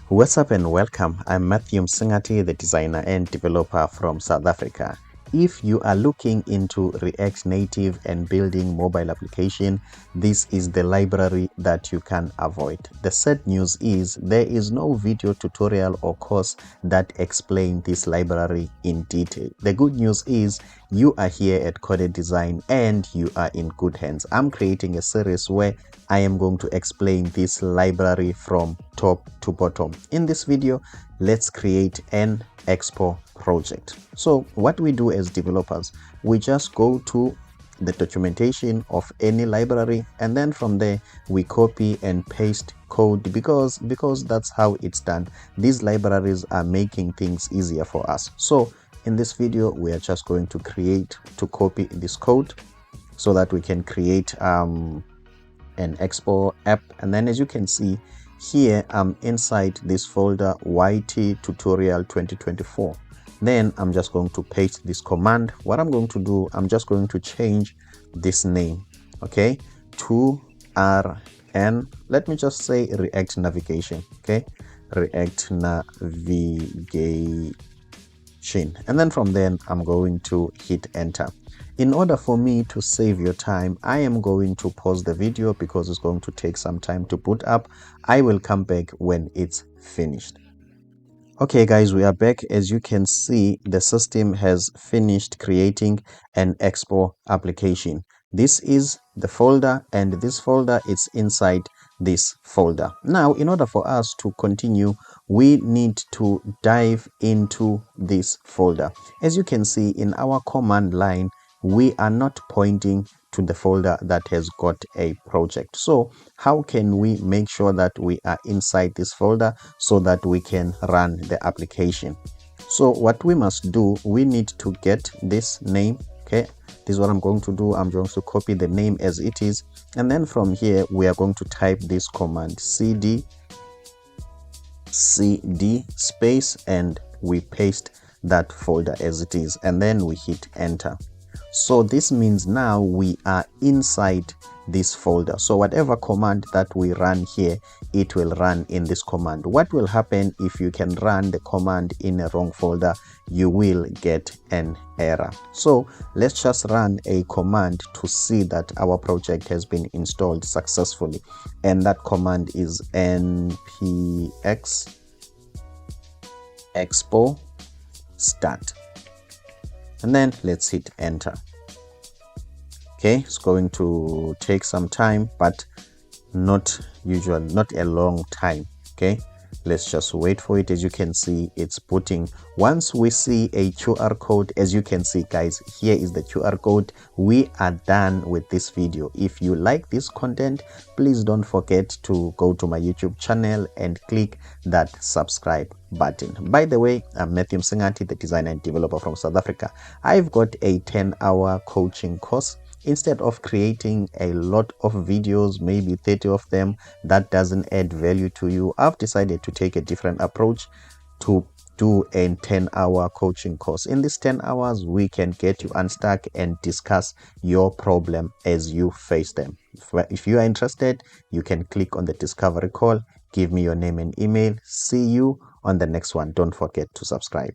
What's up and welcome. I'm Matthew Msingati, the designer and developer from South Africa. If you are looking into React Native and building mobile application, this is the library that you can avoid. The sad news is there is no video tutorial or course that explain this library in detail. The good news is you are here at Coded Design and you are in good hands. I'm creating a series where I am going to explain this library from top to bottom. In this video, let's create an Expo project. So what we do as developers, we just go to the documentation of any library, and then from there we copy and paste code because that's how it's done. These libraries are making things easier for us. So in this video, we are just going to copy this code so that we can create an Expo app. And then as you can see here, I'm inside this folder YT tutorial 2024. Then I'm just going to paste this command. What I'm going to do, I'm just going to change this name, okay, to RN. Let me just say React Navigation, okay, React Navigation. And then from then I'm going to hit enter. In order for me to save your time, I am going to pause the video because it's going to take some time to boot up. I will come back when it's finished. Okay guys, we are back. As you can see, the system has finished creating an Expo application. This is the folder, and this folder is inside this folder. Now, in order for us to continue, we need to dive into this folder. As you can see in our command line, we are not pointing to the folder that has got a project. So how can we make sure that we are inside this folder so that we can run the application? So what we must do, we need to get this name. Okay, this is what I'm going to do. I'm going to copy the name as it is, and then from here we are going to type this command cd space, and we paste that folder as it is, and then we hit enter. So this means now we are inside this folder. So whatever command that we run here, it will run in this command. What will happen if you can run the command in a wrong folder? You will get an error. So let's just run a command to see that our project has been installed successfully. And that command is npx expo start. And then let's hit enter. Okay, it's going to take some time, but not a long time. Okay, let's just wait for it. As you can see, it's booting. Once we see a QR code, as you can see guys, here is the QR code. We are done with this video. If you like this content, please don't forget to go to my YouTube channel and click that subscribe button. By the way, I'm Matthew Msingati, the designer and developer from South Africa. I've got a 10-hour coaching course. Instead of creating a lot of videos, maybe 30 of them, that doesn't add value to you, I've decided to take a different approach to do a 10-hour coaching course. In these 10 hours, we can get you unstuck and discuss your problem as you face them. If you are interested, you can click on the discovery call, give me your name and email. See you on the next one. Don't forget to subscribe.